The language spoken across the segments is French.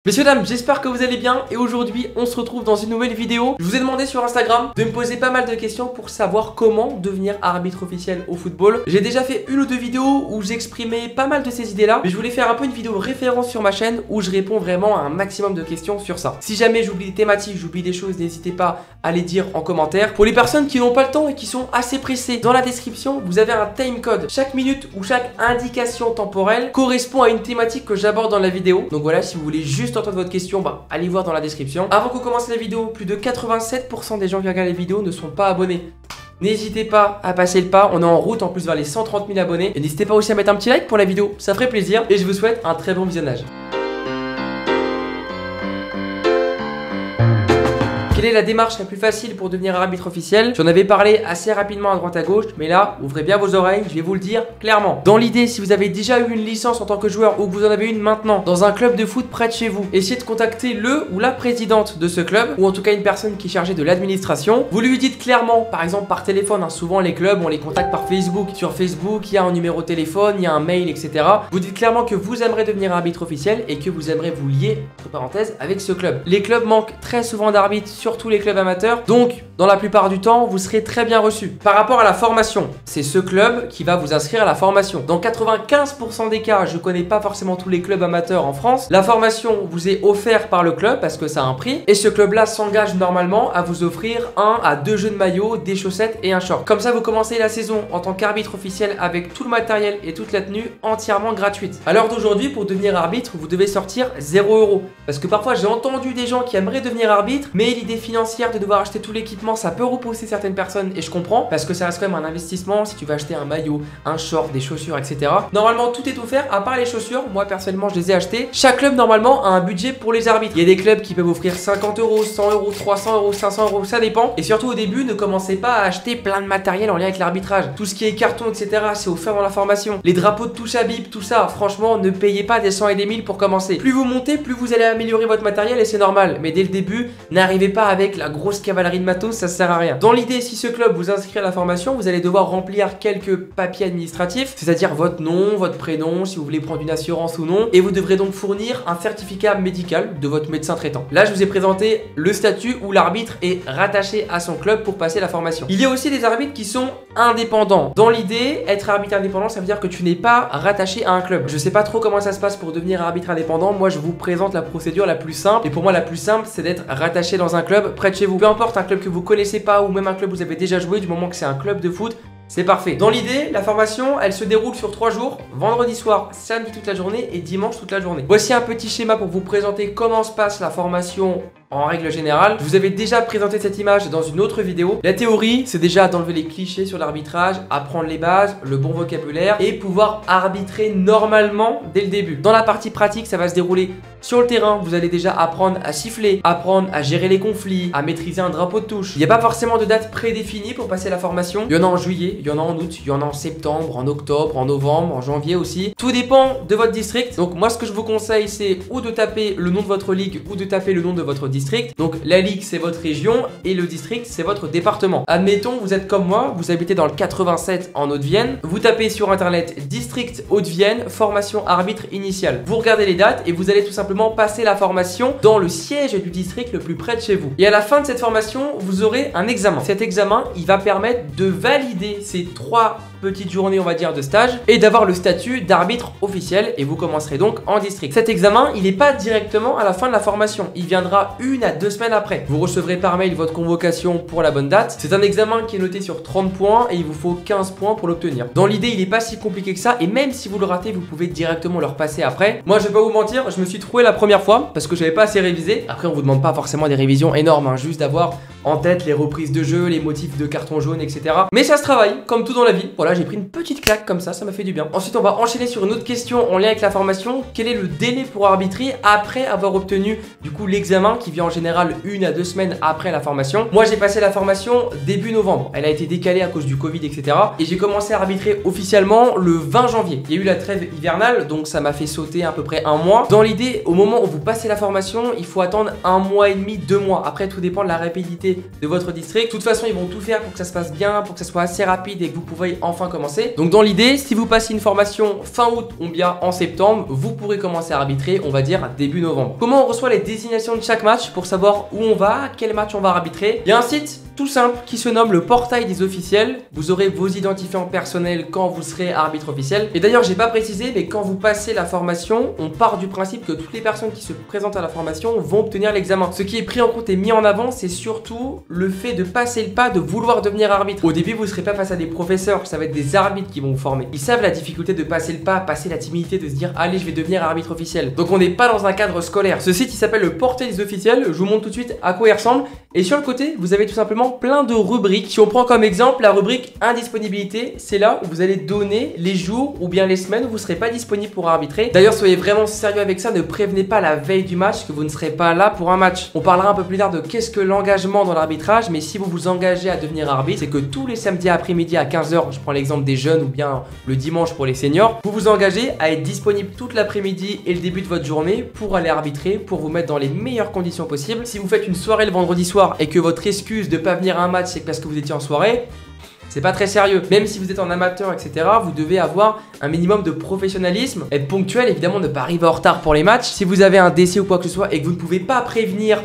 Messieurs, dames, j'espère que vous allez bien et aujourd'hui on se retrouve dans une nouvelle vidéo. Je vous ai demandé sur Instagram de me poser pas mal de questions pour savoir comment devenir arbitre officiel au football. J'ai déjà fait une ou deux vidéos où j'exprimais pas mal de ces idées là, mais je voulais faire un peu une vidéo référence sur ma chaîne où je réponds vraiment à un maximum de questions sur ça. Si jamais j'oublie des thématiques, j'oublie des choses, n'hésitez pas à les dire en commentaire. Pour les personnes qui n'ont pas le temps et qui sont assez pressées, dans la description vous avez un time code. Chaque minute ou chaque indication temporelle correspond à une thématique que j'aborde dans la vidéo. Donc voilà, si vous voulez juste entendre votre question, allez voir dans la description. Avant qu'on commence la vidéo, plus de 87% des gens qui regardent les vidéos ne sont pas abonnés. N'hésitez pas à passer le pas, on est en route en plus vers les 130 000 abonnés. Et n'hésitez pas aussi à mettre un petit like pour la vidéo, ça ferait plaisir. Et je vous souhaite un très bon visionnage. Quelle est la démarche la plus facile pour devenir arbitre officiel? J'en avais parlé assez rapidement à droite à gauche, mais là, ouvrez bien vos oreilles, je vais vous le dire clairement. Dans l'idée, si vous avez déjà eu une licence en tant que joueur ou que vous en avez une maintenant dans un club de foot près de chez vous, essayez de contacter le ou la présidente de ce club, ou en tout cas une personne qui est chargée de l'administration. Vous lui dites clairement, par exemple par téléphone, souvent les clubs, on les contacte par Facebook. Sur Facebook, il y a un numéro de téléphone, il y a un mail, etc. Vous dites clairement que vous aimeriez devenir arbitre officiel et que vous aimeriez vous lier, entre parenthèses, avec ce club. Les clubs manquent très souvent d'arbitres, surtout les clubs amateurs, donc dans la plupart du temps vous serez très bien reçu. Par rapport à la formation, c'est ce club qui va vous inscrire à la formation. Dans 95% des cas, je connais pas forcément tous les clubs amateurs en France, la formation vous est offerte par le club parce que ça a un prix et ce club là s'engage normalement à vous offrir 1 à 2 jeux de maillot, des chaussettes et un short. Comme ça vous commencez la saison en tant qu'arbitre officiel avec tout le matériel et toute la tenue entièrement gratuite. À l'heure d'aujourd'hui, pour devenir arbitre vous devez sortir 0 €, parce que parfois j'ai entendu des gens qui aimeraient devenir arbitre mais l'idée financière de devoir acheter tout l'équipement, ça peut repousser certaines personnes et je comprends parce que ça reste quand même un investissement. Si tu vas acheter un maillot, un short, des chaussures, etc. Normalement tout est offert à part les chaussures. Moi personnellement je les ai achetées. Chaque club normalement a un budget pour les arbitres. Il y a des clubs qui peuvent offrir 50 €, 100 €, 300 €, 500 €, ça dépend. Et surtout au début, ne commencez pas à acheter plein de matériel en lien avec l'arbitrage. Tout ce qui est carton, etc. c'est offert dans la formation. Les drapeaux de touche à bip, tout ça, franchement ne payez pas des 100 et des 1000 pour commencer. Plus vous montez, plus vous allez améliorer votre matériel et c'est normal. Mais dès le début, n'arrivez pas avec la grosse cavalerie de matos, ça sert à rien. Dans l'idée, si ce club vous inscrit à la formation, vous allez devoir remplir quelques papiers administratifs, c'est-à-dire votre nom, votre prénom, si vous voulez prendre une assurance ou non, et vous devrez donc fournir un certificat médical de votre médecin traitant. Là, je vous ai présenté le statut où l'arbitre est rattaché à son club pour passer la formation. Il y a aussi des arbitres qui sont indépendants. Dans l'idée, être arbitre indépendant, ça veut dire que tu n'es pas rattaché à un club. Je sais pas trop comment ça se passe pour devenir arbitre indépendant. Moi, je vous présente la procédure la plus simple, et pour moi, la plus simple, c'est d'être rattaché dans un club près de chez vous. Peu importe un club que vous connaissez pas ou même un club où vous avez déjà joué, du moment que c'est un club de foot, c'est parfait. Dans l'idée, la formation, elle se déroule sur 3 jours, vendredi soir, samedi toute la journée et dimanche toute la journée. Voici un petit schéma pour vous présenter comment se passe la formation en règle générale. Je vous avais déjà présenté cette image dans une autre vidéo. La théorie, c'est déjà d'enlever les clichés sur l'arbitrage, apprendre les bases, le bon vocabulaire et pouvoir arbitrer normalement dès le début. Dans la partie pratique, ça va se dérouler sur le terrain. Vous allez déjà apprendre à siffler, apprendre à gérer les conflits, à maîtriser un drapeau de touche. Il n'y a pas forcément de date prédéfinie pour passer la formation. Il y en a en juillet, il y en a en août, il y en a en septembre, en octobre, en novembre, en janvier aussi. Tout dépend de votre district. Donc moi, ce que je vous conseille, c'est ou de taper le nom de votre ligue ou de taper le nom de votre district. Donc la ligue c'est votre région et le district c'est votre département. Admettons vous êtes comme moi, vous habitez dans le 87 en Haute-Vienne, vous tapez sur internet district Haute-Vienne, formation arbitre initiale. Vous regardez les dates et vous allez tout simplement passer la formation dans le siège du district le plus près de chez vous. Et à la fin de cette formation, vous aurez un examen. Cet examen, il va permettre de valider ces 3 petites journées on va dire de stage et d'avoir le statut d'arbitre officiel et vous commencerez donc en district. Cet examen il n'est pas directement à la fin de la formation, il viendra 1 à 2 semaines après. Vous recevrez par mail votre convocation pour la bonne date. C'est un examen qui est noté sur 30 points et il vous faut 15 points pour l'obtenir. Dans l'idée il n'est pas si compliqué que ça et même si vous le ratez vous pouvez directement le repasser après. Moi je vais pas vous mentir, je me suis trouvé la première fois parce que j'avais pas assez révisé. Après on vous demande pas forcément des révisions énormes, juste d'avoir en tête les reprises de jeu, les motifs de carton jaune, etc. Mais ça se travaille, comme tout dans la vie. Voilà, j'ai pris une petite claque comme ça m'a fait du bien. Ensuite, on va enchaîner sur une autre question en lien avec la formation. Quel est le délai pour arbitrer après avoir obtenu du coup l'examen qui vient en général 1 à 2 semaines après la formation? Moi, j'ai passé la formation début novembre. Elle a été décalée à cause du Covid, etc. Et j'ai commencé à arbitrer officiellement le 20 janvier. Il y a eu la trêve hivernale, donc ça m'a fait sauter à peu près 1 mois. Dans l'idée, au moment où vous passez la formation, il faut attendre 1 mois et demi, 2 mois. Après, tout dépend de la rapidité comité de votre district. De toute façon, ils vont tout faire pour que ça se passe bien, pour que ça soit assez rapide et que vous pouvez enfin commencer. Donc dans l'idée, si vous passez une formation fin août ou bien en septembre, vous pourrez commencer à arbitrer, on va dire début novembre. Comment on reçoit les désignations de chaque match pour savoir où on va, quel match on va arbitrer? Il y a un site tout simple qui se nomme le portail des officiels. Vous aurez vos identifiants personnels quand vous serez arbitre officiel. Et d'ailleurs, j'ai pas précisé, mais quand vous passez la formation, on part du principe que toutes les personnes qui se présentent à la formation vont obtenir l'examen. Ce qui est pris en compte et mis en avant, c'est surtout le fait de passer le pas de vouloir devenir arbitre. Au début, vous ne serez pas face à des professeurs, ça va être des arbitres qui vont vous former. Ils savent la difficulté de passer le pas, passer la timidité de se dire allez, je vais devenir arbitre officiel. Donc on n'est pas dans un cadre scolaire. Ce site, il s'appelle le portail des officiels. Je vous montre tout de suite à quoi il ressemble. Et sur le côté, vous avez tout simplement plein de rubriques. Si on prend comme exemple la rubrique indisponibilité, c'est là où vous allez donner les jours ou bien les semaines où vous ne serez pas disponible pour arbitrer. D'ailleurs, soyez vraiment sérieux avec ça, ne prévenez pas la veille du match que vous ne serez pas là pour un match. On parlera un peu plus tard de qu'est-ce que l'engagement dans l'arbitrage, mais si vous vous engagez à devenir arbitre, c'est que tous les samedis après-midi à 15 h, je prends l'exemple des jeunes ou bien le dimanche pour les seniors, vous vous engagez à être disponible toute l'après-midi et le début de votre journée pour aller arbitrer, pour vous mettre dans les meilleures conditions possibles. Si vous faites une soirée le vendredi soir et que votre excuse de ne pas venir à un match, c'est parce que vous étiez en soirée, c'est pas très sérieux. Même si vous êtes en amateur, etc., vous devez avoir un minimum de professionnalisme, être ponctuel, évidemment, ne pas arriver en retard pour les matchs. Si vous avez un décès ou quoi que ce soit et que vous ne pouvez pas prévenir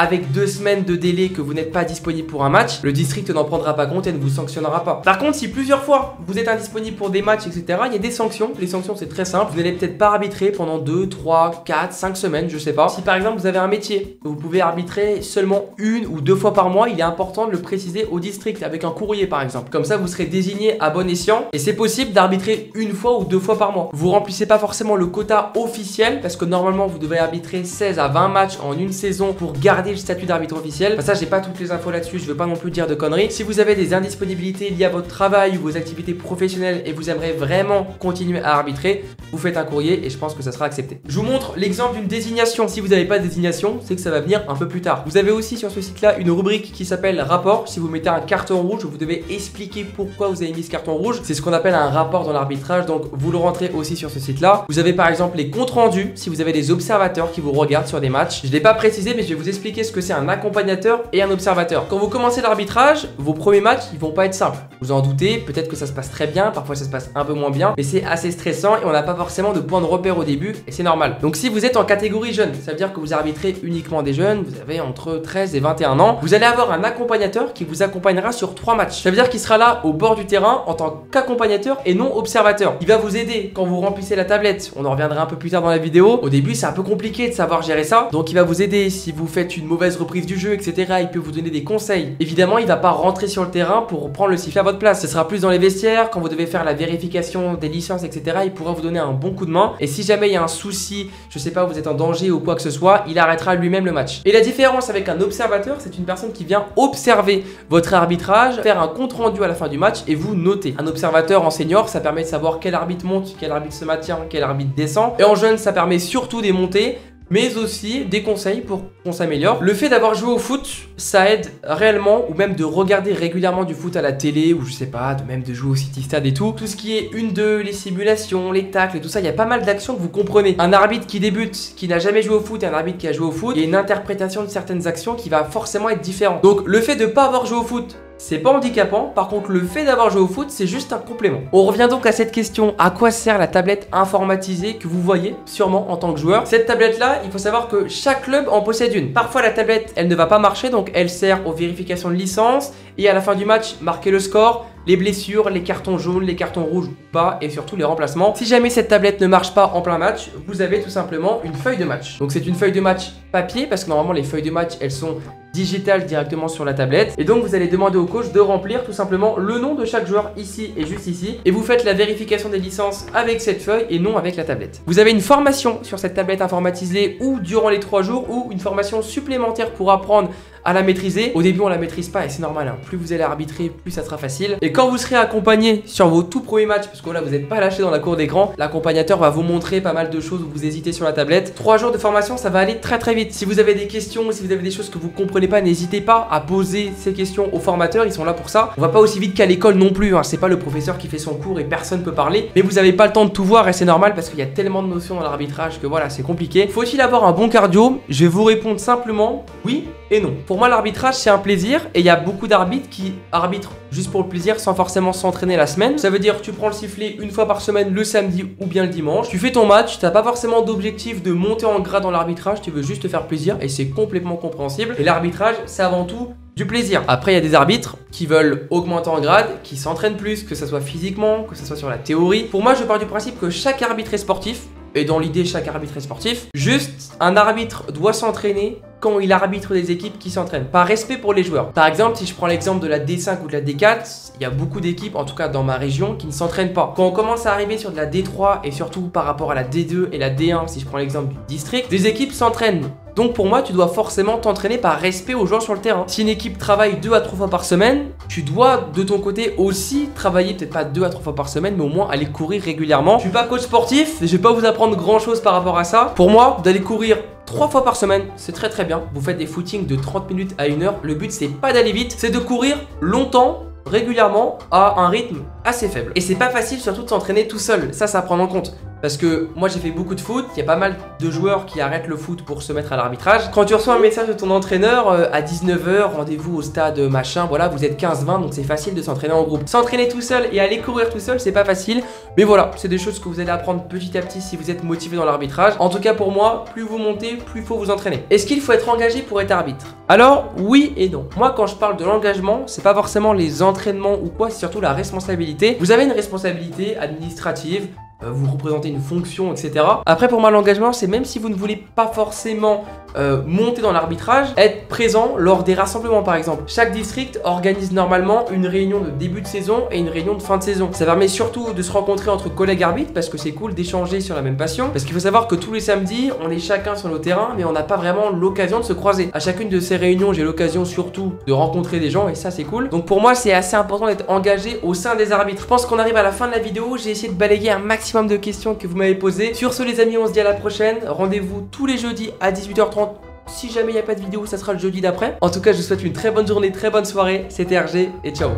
avec 2 semaines de délai que vous n'êtes pas disponible pour un match, le district n'en prendra pas compte et ne vous sanctionnera pas. Par contre, si plusieurs fois vous êtes indisponible pour des matchs, etc., il y a des sanctions. Les sanctions, c'est très simple. Vous n'allez peut-être pas arbitrer pendant 2, 3, 4, 5 semaines, je sais pas. Si par exemple vous avez un métier, vous pouvez arbitrer seulement 1 ou 2 fois par mois, il est important de le préciser au district avec un courrier par exemple. Comme ça, vous serez désigné à bon escient et c'est possible d'arbitrer 1 fois ou 2 fois par mois. Vous remplissez pas forcément le quota officiel parce que normalement vous devez arbitrer 16 à 20 matchs en une saison pour garder le statut d'arbitre officiel. Enfin, ça, j'ai pas toutes les infos là-dessus, je veux pas non plus dire de conneries. Si vous avez des indisponibilités liées à votre travail ou vos activités professionnelles et vous aimeriez vraiment continuer à arbitrer, vous faites un courrier et je pense que ça sera accepté. Je vous montre l'exemple d'une désignation. Si vous n'avez pas de désignation, c'est que ça va venir un peu plus tard. Vous avez aussi sur ce site-là une rubrique qui s'appelle rapport. Si vous mettez un carton rouge, vous devez expliquer pourquoi vous avez mis ce carton rouge. C'est ce qu'on appelle un rapport dans l'arbitrage, donc vous le rentrez aussi sur ce site-là. Vous avez par exemple les comptes rendus, si vous avez des observateurs qui vous regardent sur des matchs. Je l'ai pas précisé, mais je vais vous expliquer ce que c'est un accompagnateur et un observateur. Quand vous commencez l'arbitrage, vos premiers matchs, ils vont pas être simples. Vous en doutez, peut-être que ça se passe très bien, parfois ça se passe un peu moins bien, mais c'est assez stressant et on n'a pas forcément de point de repère au début et c'est normal. Donc si vous êtes en catégorie jeune, ça veut dire que vous arbitrez uniquement des jeunes, vous avez entre 13 et 21 ans, vous allez avoir un accompagnateur qui vous accompagnera sur 3 matchs. Ça veut dire qu'il sera là au bord du terrain en tant qu'accompagnateur et non observateur. Il va vous aider quand vous remplissez la tablette. On en reviendra un peu plus tard dans la vidéo. Au début, c'est un peu compliqué de savoir gérer ça. Donc il va vous aider si vous faites une mauvaise reprise du jeu, etc. Il peut vous donner des conseils. Évidemment, il va pas rentrer sur le terrain pour prendre le sifflet à votre place. Ce sera plus dans les vestiaires, quand vous devez faire la vérification des licences, etc. Il pourra vous donner un bon coup de main. Et si jamais il y a un souci, je sais pas, vous êtes en danger ou quoi que ce soit, il arrêtera lui-même le match. Et la différence avec un observateur, c'est une personne qui vient observer votre arbitrage, faire un compte rendu à la fin du match et vous noter. Un observateur en senior, ça permet de savoir quel arbitre monte, quel arbitre se maintient, quel arbitre descend. Et en jeune, ça permet surtout des montées, mais aussi des conseils pour qu'on s'améliore. Le fait d'avoir joué au foot, ça aide réellement, ou même de regarder régulièrement du foot à la télé, ou je sais pas, même de jouer au City Stade et tout. Tout ce qui est 1-2, les simulations, les tacles et tout ça, il y a pas mal d'actions que vous comprenez. Un arbitre qui débute, qui n'a jamais joué au foot, et un arbitre qui a joué au foot, il y a une interprétation de certaines actions qui va forcément être différente. Donc le fait de pas avoir joué au foot, c'est pas handicapant, par contre le fait d'avoir joué au foot, c'est juste un complément. On revient donc à cette question, à quoi sert la tablette informatisée que vous voyez sûrement en tant que joueur? Cette tablette là, il faut savoir que chaque club en possède une. Parfois la tablette, elle ne va pas marcher, donc elle sert aux vérifications de licence et à la fin du match, marquer le score, les blessures, les cartons jaunes, les cartons rouges ou pas et surtout les remplacements. Si jamais cette tablette ne marche pas en plein match, vous avez tout simplement une feuille de match. Donc c'est une feuille de match papier parce que normalement les feuilles de match elles sont digitales directement sur la tablette et donc vous allez demander au coach de remplir tout simplement le nom de chaque joueur ici et juste ici et vous faites la vérification des licences avec cette feuille et non avec la tablette. Vous avez une formation sur cette tablette informatisée ou durant les 3 jours ou une formation supplémentaire pour apprendre à la maîtriser. Au début on la maîtrise pas et c'est normal, hein. Plus vous allez arbitrer, plus ça sera facile. Et quand vous serez accompagné sur vos tout premiers matchs, parce que là vous n'êtes pas lâché dans la cour d'écran, l'accompagnateur va vous montrer pas mal de choses où vous hésitez sur la tablette. 3 jours de formation, ça va aller très très vite. Si vous avez des questions, si vous avez des choses que vous comprenez pas, n'hésitez pas à poser ces questions aux formateurs, ils sont là pour ça. On va pas aussi vite qu'à l'école non plus, hein. C'est pas le professeur qui fait son cours et personne peut parler, mais vous avez pas le temps de tout voir et c'est normal parce qu'il y a tellement de notions dans l'arbitrage que voilà, c'est compliqué. Faut-il avoir un bon cardio? Je vais vous répondre simplement oui et non. pour moi l'arbitrage c'est un plaisir et il y a beaucoup d'arbitres qui arbitrent juste pour le plaisir sans forcément s'entraîner la semaine. Ça veut dire tu prends le sifflet une fois par semaine le samedi ou bien le dimanche. Tu fais ton match, tu n'as pas forcément d'objectif de monter en grade dans l'arbitrage, tu veux juste te faire plaisir et c'est complètement compréhensible. Et l'arbitrage c'est avant tout du plaisir. Après, il y a des arbitres qui veulent augmenter en grade, qui s'entraînent plus, que ce soit physiquement, que ce soit sur la théorie. Pour moi, je pars du principe que chaque arbitre est sportif. Et dans l'idée, chaque arbitre est sportif. Juste, un arbitre doit s'entraîner quand il arbitre des équipes qui s'entraînent, par respect pour les joueurs. Par exemple, si je prends l'exemple de la D5 ou de la D4, il y a beaucoup d'équipes, en tout cas dans ma région, qui ne s'entraînent pas. Quand on commence à arriver sur de la D3 et surtout par rapport à la D2 et la D1, si je prends l'exemple du district, des équipes s'entraînent. Donc pour moi, tu dois forcément t'entraîner par respect aux joueurs sur le terrain. Si une équipe travaille 2 à 3 fois par semaine, tu dois de ton côté aussi travailler, peut-être pas 2 à 3 fois par semaine, mais au moins aller courir régulièrement. Je suis pas coach sportif, je vais pas vous apprendre grand chose par rapport à ça. Pour moi, d'aller courir 3 fois par semaine, c'est très très bien. Vous faites des footings de 30 minutes à 1 heure. Le but, c'est pas d'aller vite, c'est de courir longtemps, régulièrement, à un rythme assez faible. Et c'est pas facile surtout de s'entraîner tout seul. Ça à prendre en compte. Parce que moi j'ai fait beaucoup de foot, il y a pas mal de joueurs qui arrêtent le foot pour se mettre à l'arbitrage. Quand tu reçois un message de ton entraîneur à 19 h, rendez-vous au stade machin, voilà, vous êtes 15-20, donc c'est facile de s'entraîner en groupe. S'entraîner tout seul et aller courir tout seul, c'est pas facile. Mais voilà, c'est des choses que vous allez apprendre petit à petit si vous êtes motivé dans l'arbitrage. En tout cas pour moi, plus vous montez, plus il faut vous entraîner. Est-ce qu'il faut être engagé pour être arbitre? Alors oui et non. Moi quand je parle de l'engagement, c'est pas forcément les entraînements ou quoi, c'est surtout la responsabilité. Vous avez une responsabilité administrative, vous représentez une fonction, etc. Après, pour moi, l'engagement, c'est même si vous ne voulez pas forcément monter dans l'arbitrage, être présent lors des rassemblements, par exemple. Chaque district organise normalement une réunion de début de saison et une réunion de fin de saison. Ça permet surtout de se rencontrer entre collègues arbitres parce que c'est cool d'échanger sur la même passion. Parce qu'il faut savoir que tous les samedis, on est chacun sur nos terrains, mais on n'a pas vraiment l'occasion de se croiser. À chacune de ces réunions, j'ai l'occasion surtout de rencontrer des gens et ça, c'est cool. Donc pour moi, c'est assez important d'être engagé au sein des arbitres. Je pense qu'on arrive à la fin de la vidéo. J'ai essayé de balayer un maximum de questions que vous m'avez posées. Sur ce, les amis, on se dit à la prochaine. Rendez-vous tous les jeudis à 18 h 30. Si jamais il n'y a pas de vidéo, ça sera le jeudi d'après. En tout cas, je vous souhaite une très bonne journée, très bonne soirée. C'était RG et ciao.